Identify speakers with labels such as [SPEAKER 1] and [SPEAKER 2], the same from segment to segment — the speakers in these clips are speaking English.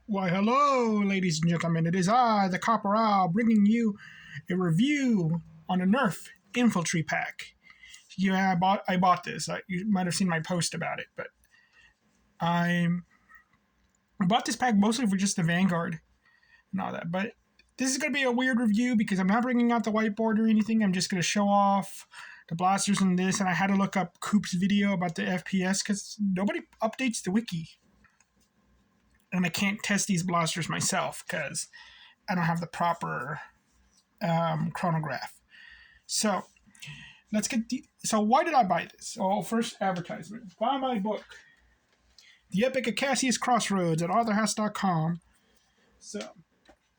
[SPEAKER 1] Why, hello, ladies and gentlemen. It is I, the Corporal, bringing you a review on a Nerf Infaltry pack. Yeah, I bought this. You might have seen my post about it, but I bought this pack mostly for just the Vanguard and all that. But this is going to be a weird review because I'm not bringing out the whiteboard or anything. I'm just going to show off the blasters and this. And I had to look up Coop's video about the FPS because nobody updates the wiki. And I can't test these blasters myself because I don't have the proper chronograph. So let's get so why did I buy this? Oh, first advertisement. Buy my book, The Epic of Cassius Crossroads at authorhouse.com. So,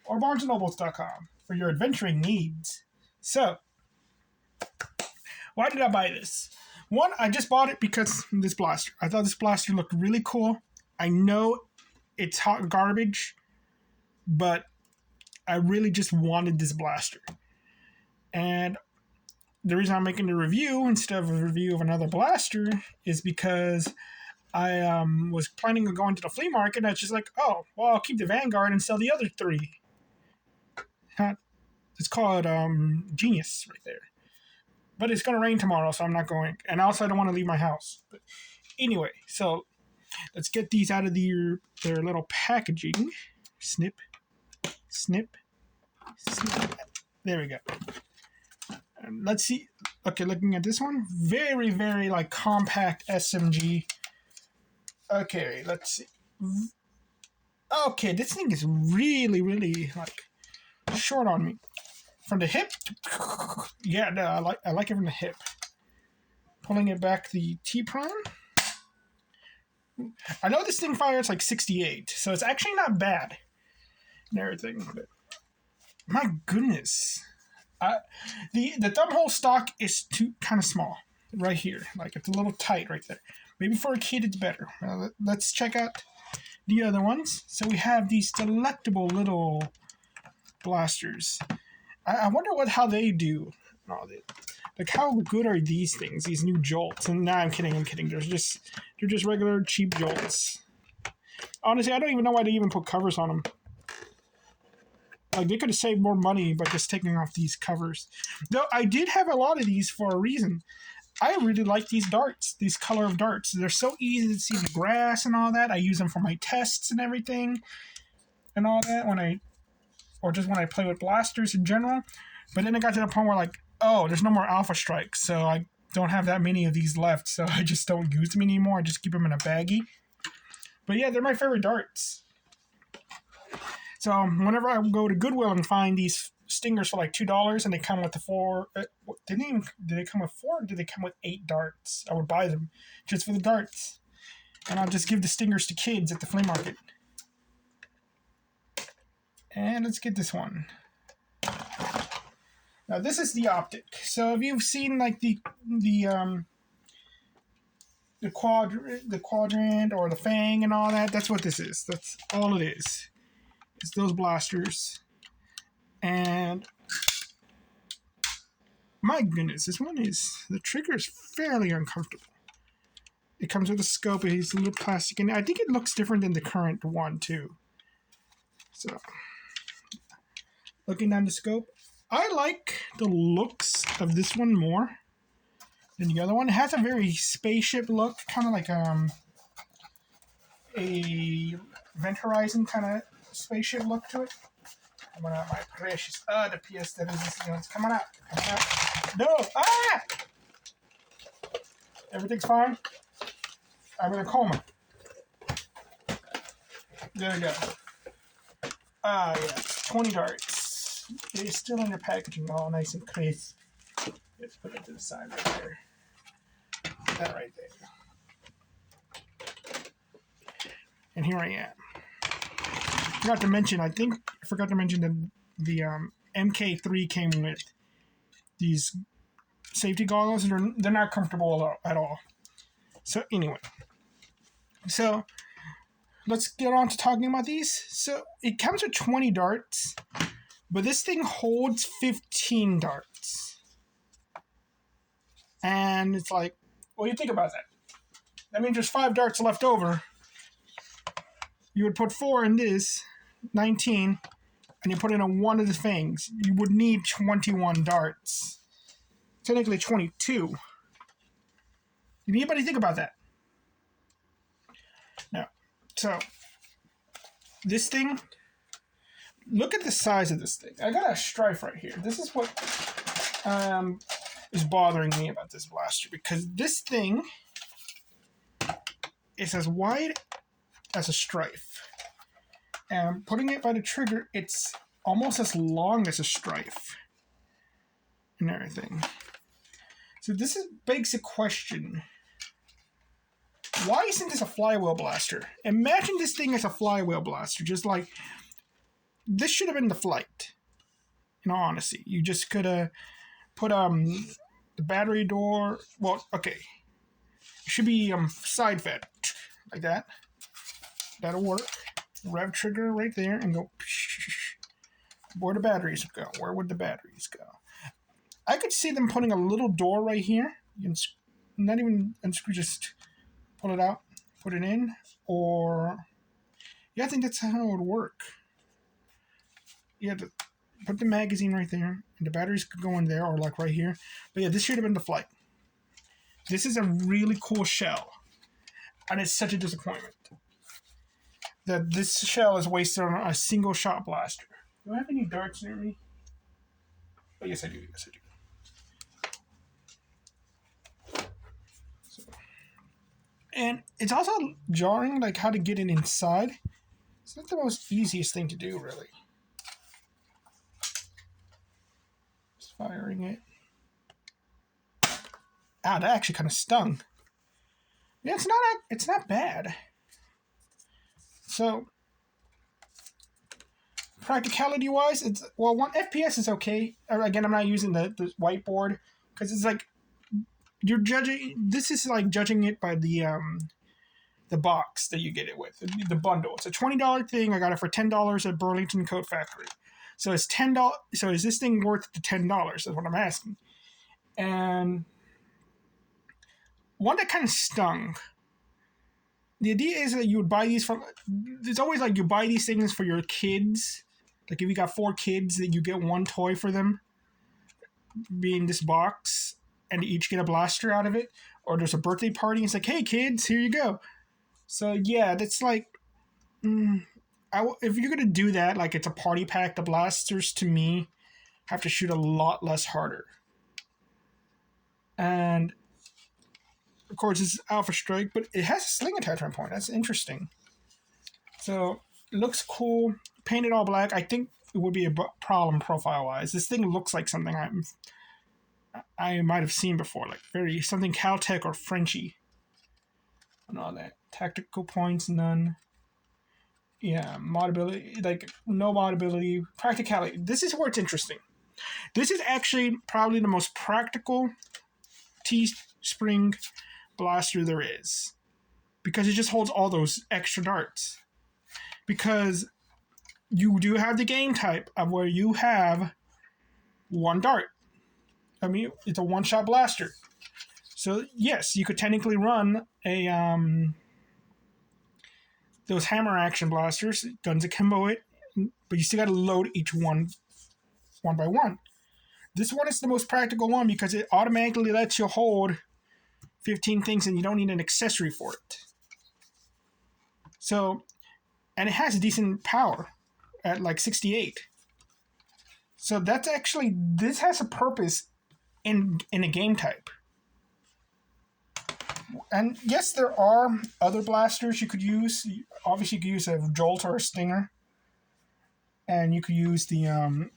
[SPEAKER 1] or barnesandnobles.com for your adventuring needs. So, why did I buy this? One, I just bought it because of this blaster. I thought this blaster looked really cool. I know it's hot garbage, but I really just wanted this blaster. And the reason I'm making the review instead of a review of another blaster is because I was planning on going to the flea market, and I was just like, oh, well, I'll keep the Vanguard and sell the other three. It's called Genius right there. But it's going to rain tomorrow, so I'm not going. And also, I don't want to leave my house. But anyway, so let's get these out of their little packaging. Snip, snip, snip. There we go. And let's see. Okay, looking at this one. Very, very like compact SMG. Okay, let's see. Okay, this thing is really, really like short on me. From the hip, yeah, no, I like it from the hip. Pulling it back, the T-prime. I know this thing fires like 68, so it's actually not bad and everything. But my goodness, the thumb hole stock is too kind of small right here. Like it's a little tight right there. Maybe for a kid it's better. Let's check out the other ones. So we have these delectable little blasters. I wonder how they do. Like how good are these things? These new jolts? And nah, I'm kidding. They're just regular cheap jolts. Honestly, I don't even know why they even put covers on them. Like they could have saved more money by just taking off these covers. Though I did have a lot of these for a reason. I really like these darts, these color of darts. They're so easy to see the grass and all that. I use them for my tests and everything, and all that or just when I play with blasters in general. But then it got to the point where like, oh, there's no more Alpha Strikes, so I don't have that many of these left, so I just don't use them anymore. I just keep them in a baggie. But yeah, they're my favorite darts. So whenever I go to Goodwill and find these stingers for like $2 and they come with the did they come with 4 or did they come with 8 darts? I would buy them just for the darts. And I'll just give the stingers to kids at the flea market. And let's get this one. Now this is the optic. So if you've seen like the quadrant or the fang and all that, that's what this is. That's all it is. It's those blasters. And my goodness, the trigger is fairly uncomfortable. It comes with a scope. It's a little plastic, and I think it looks different than the current one too. So, looking down the scope, I like the looks of this one more than the other one. It has a very spaceship look, kind of like a Event Horizon kind of spaceship look to it. Coming out, my precious. The PS that is this. It's coming out. No! Ah! Everything's fine. I'm in a coma. There we go. Yeah. 20 darts. It's still in the packaging, all nice and crisp. Let's put it to the side right there. That right there. And here I am. I forgot to mention that the MK3 came with these safety goggles. They're not comfortable at all. So anyway, let's get on to talking about these. So it comes with 20 darts, but this thing holds 15 darts. And it's like, what do you think about that? That means there's 5 darts left over. you would put 4 in this, 19, and you put in a 1 of the things, you would need 21 darts. Technically 22. Did anybody think about that? No. So, this thing, look at the size of this thing. I got a strife right here. This is what is bothering me about this blaster, because this thing is as wide as a strife. And putting it by the trigger, it's almost as long as a strife and everything. So this begs a question. Why isn't this a flywheel blaster? Imagine this thing as a flywheel blaster. Just like, this should have been the flight. In all honesty. You just could have put the battery door. Well, okay. It should be side fed. Like that. That'll work. Rev trigger right there and go. Where the batteries go? Where would the batteries go? I could see them putting a little door right here. You can not even unscrew, just pull it out, put it in, or yeah, I think that's how it would work. You have to put the magazine right there, and the batteries could go in there, or like right here. But yeah, this should have been the flight. This is a really cool shell, and it's such a disappointment that this shell is wasted on a single shot blaster. Do I have any darts near me? Oh, yes, I do. Yes, I do. And it's also jarring, like how to get it inside. It's not the most easiest thing to do, really. Just firing it. Ah, that actually kind of stung. Yeah, it's not bad. So, practicality-wise, it's, well, 1 FPS is okay. Again, I'm not using the whiteboard, because it's like, you're judging. This is like judging it by the box that you get it with, the bundle. It's a $20 thing. I got it for $10 at Burlington Coat Factory. So it's $10. So is this thing worth the $10? That's what I'm asking. And one that kind of stung. The idea is that you would buy these from. It's always like you buy these things for your kids. Like if you got 4 kids, that you get 1 toy for them, being this box. And each get a blaster out of it, or there's a birthday party. And it's like, hey kids, here you go. So yeah, that's like, if you're gonna do that, like it's a party pack, the blasters to me have to shoot a lot less harder. And of course, it's Alpha Strike, but it has a sling attachment point. That's interesting. So it looks cool. Painted all black. I think it would be a problem profile wise. This thing looks like something I might have seen before, like something Caltech or Frenchy, and all that. Tactical points, none. Yeah, modability, like no modability. Practicality. This is where it's interesting. This is actually probably the most practical T-spring blaster there is, because it just holds all those extra darts. Because you do have the game type of where you have 1 dart. I mean, it's a 1-shot blaster. So, yes, you could technically run a those hammer action blasters, guns akimbo it, but you still got to load each one by one. This one is the most practical one because it automatically lets you hold 15 things and you don't need an accessory for it. So, and it has decent power at like 68. So that's actually, this has a purpose in a game type. And yes, there are other blasters you could use. Obviously, you could use a Jolt or a Stinger. And you could use the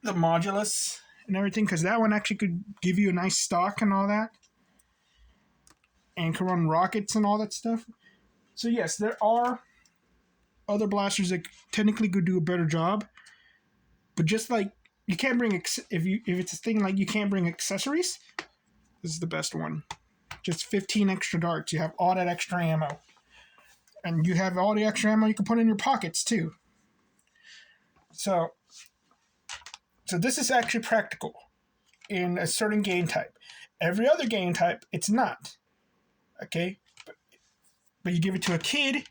[SPEAKER 1] Modulus and everything, because that one actually could give you a nice stock and all that. And can run rockets and all that stuff. So yes, there are other blasters that technically could do a better job. But just like, you can't bring, if it's a thing like you can't bring accessories, this is the best one. Just 15 extra darts. You have all that extra ammo. And you have all the extra ammo you can put in your pockets too. So this is actually practical in a certain game type. Every other game type, it's not. Okay? But you give it to a kid,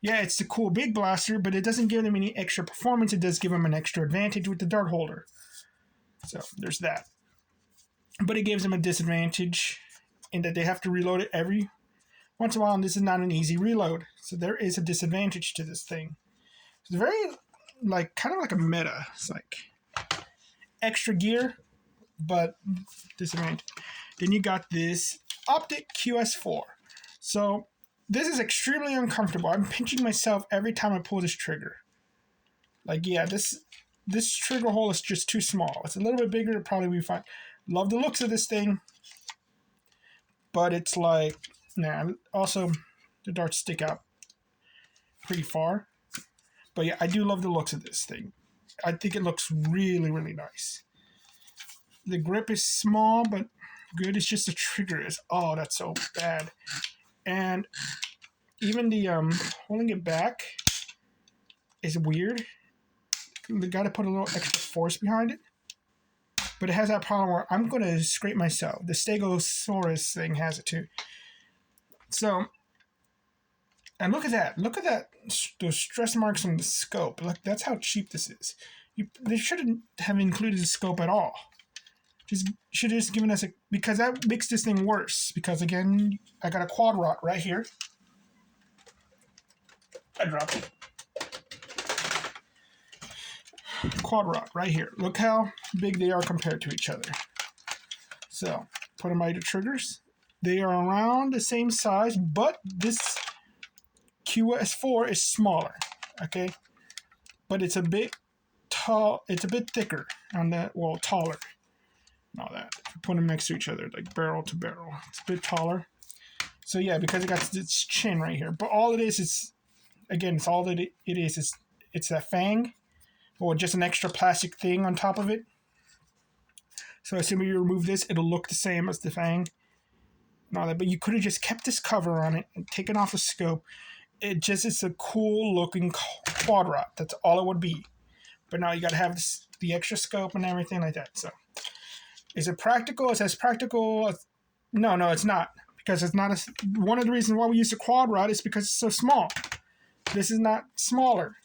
[SPEAKER 1] Yeah, it's the cool big blaster, but it doesn't give them any extra performance. It does give them an extra advantage with the dart holder. So there's that. But it gives them a disadvantage in that they have to reload it every once in a while, and this is not an easy reload. So there is a disadvantage to this thing. It's very, like, kind of like a meta. It's like extra gear, but disadvantage. Then you got this Optic QS4. So this is extremely uncomfortable. I'm pinching myself every time I pull this trigger. Like, yeah, this trigger hole is just too small. It's a little bit bigger, it'd probably be fine. Love the looks of this thing, but it's like, nah. Also, the darts stick out pretty far. But yeah, I do love the looks of this thing. I think it looks really, really nice. The grip is small, but good. It's just the trigger is, oh, that's so bad. And even the holding it back is weird. You got to put a little extra force behind it. But it has that problem where I'm going to scrape myself. The Stegosaurus thing has it too. So, and look at that. Look at that. Those stress marks on the scope. Look, that's how cheap this is. They shouldn't have included the scope at all. Should have just given us because that makes this thing worse. Because again, I got a quad rod right here. I dropped it. Quad rod right here. Look how big they are compared to each other. So, put them by the triggers. They are around the same size, but this QS4 is smaller. Okay? But it's a bit tall. It's a bit thicker on that. Well, taller. And all that. If you put them next to each other, like barrel to barrel. It's a bit taller. So yeah, because it got its chin right here. But all it is, again, it's all that it is. It's that fang. Or just an extra plastic thing on top of it. So assuming you remove this, it'll look the same as the fang. And all that. But you could have just kept this cover on it and taken off the scope. It's a cool looking quad rod. That's all it would be. But now you got to have the extra scope and everything like that. So is it practical? Is it as practical as... No, it's not. Because it's not one of the reasons why we use the quad rod is because it's so small. This is not smaller.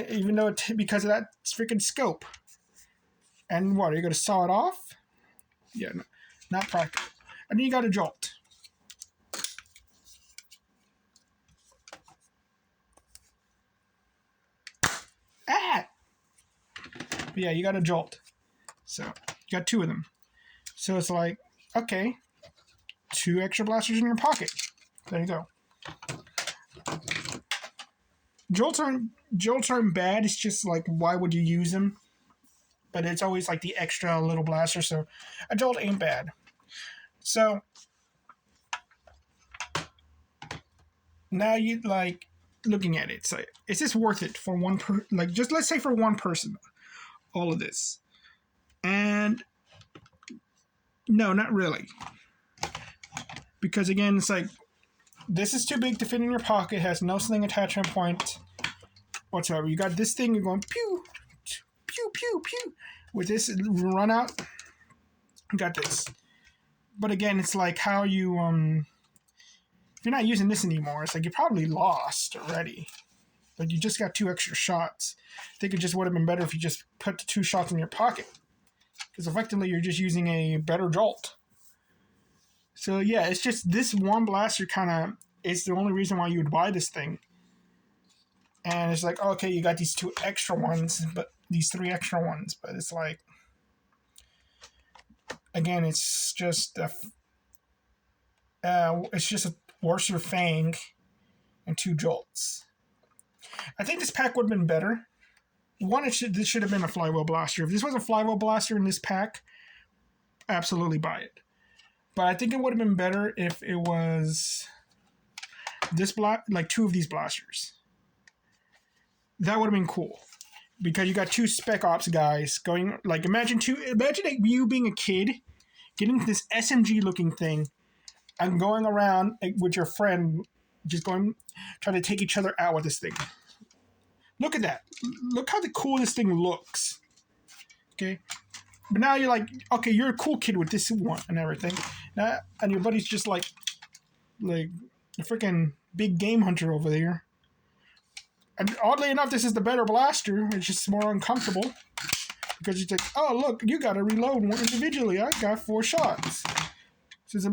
[SPEAKER 1] Even though because of that freaking scope. And what, are you going to saw it off? Yeah, no, not practical. And then you got a jolt. Ah! But yeah, you got a jolt. So, you got two of them. So it's like, okay, 2 extra blasters in your pocket. There you go. Jolts aren't bad. It's just like, why would you use them? But it's always like the extra little blaster. So a jolt ain't bad. So now you like looking at it. It's like, is this worth it for one just let's say for one person, all of this? And no, not really. Because again, it's like, this is too big to fit in your pocket, has no sling attachment point whatsoever. You got this thing, you're going pew, pew, pew, pew. With this, run out, you got this. But again, it's like how you, if you're not using this anymore, it's like you're probably lost already. But you just got 2 extra shots. I think it just would have been better if you just put the 2 shots in your pocket. Because effectively, you're just using a better jolt. So yeah, it's just this one blaster kind of is the only reason why you would buy this thing. And it's like, okay, you got these 2 extra ones, but these 3 extra ones. But it's like, again, it's just a worser fang and 2 jolts. I think this pack would have been better. One, this should have been a flywheel blaster. If this was a flywheel blaster in this pack, absolutely buy it. But I think it would have been better if it was this like 2 of these blasters. That would have been cool. Because you got 2 Spec Ops guys going, like, imagine you being a kid, getting this SMG looking thing, and going around with your friend, just trying to take each other out with this thing. Look at that. Look how cool this thing looks. Okay? But now you're like, okay, you're a cool kid with this one and everything. Now, and your buddy's just like freaking big game hunter over there. And oddly enough, this is the better blaster. It's just more uncomfortable. Because you think, oh, look, you got to reload one individually. I got 4 shots. This is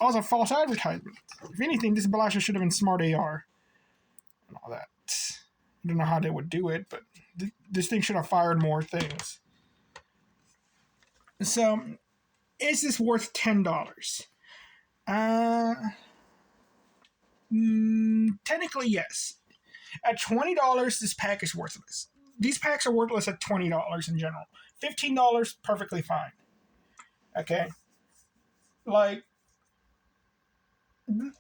[SPEAKER 1] also false advertisement. If anything, this blaster should have been smart AR. And all that. I don't know how they would do it, but this thing should have fired more things. So, is this worth $10? Technically, yes. At $20, this pack is worthless. These packs are worthless at $20 in general. $15, perfectly fine. Okay? Like,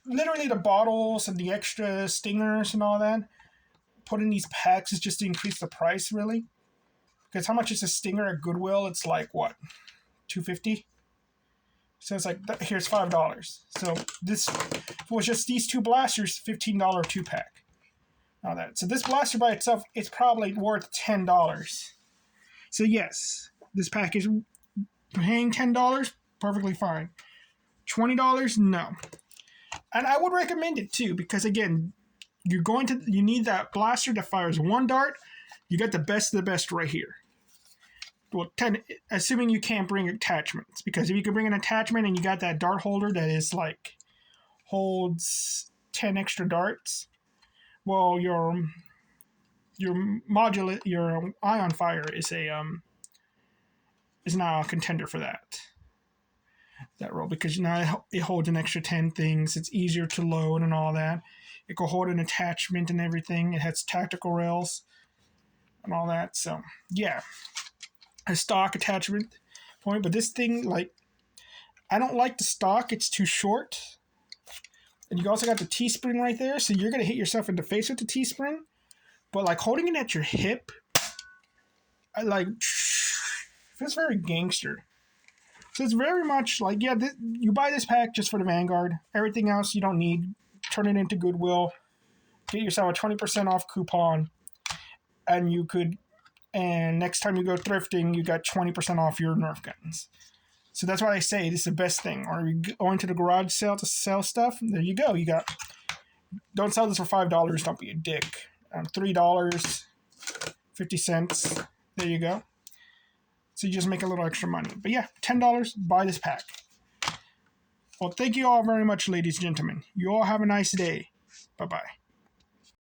[SPEAKER 1] literally the bottles and the extra stingers and all that, put in these packs is just to increase the price, really. Because how much is a stinger at Goodwill? It's like, what, $2.50? So it's like, here's $5. So this was just these 2 blasters, $15 2-pack. All that. So this blaster by itself is probably worth $10. So yes, this pack is paying $10, perfectly fine. $20, no. And I would recommend it too, because again, you need that blaster that fires 1 dart. You got the best of the best right here. Well, assuming you can't bring attachments, because if you can bring an attachment and you got that dart holder that is like holds 10 extra darts, well, your ion fire is now a contender for that role, because now it holds an extra 10 things. It's easier to load and all that. It can hold an attachment and everything. It has tactical rails and all that. So yeah, a stock attachment point. But this thing, like, I don't like the stock. It's too short. And you also got the T-spring right there, so you're going to hit yourself in the face with the T-spring. But, like, holding it at your hip, feels very gangster. So it's very much like, yeah, you buy this pack just for the Vanguard. Everything else you don't need. Turn it into Goodwill. Get yourself a 20% off coupon. And next time you go thrifting, you got 20% off your Nerf guns. So that's why I say this is the best thing. Or you go into the garage sale to sell stuff. There you go. Don't sell this for $5. Don't be a dick. $3.50. There you go. So you just make a little extra money. But yeah, $10. Buy this pack. Well, thank you all very much, ladies and gentlemen. You all have a nice day. Bye-bye.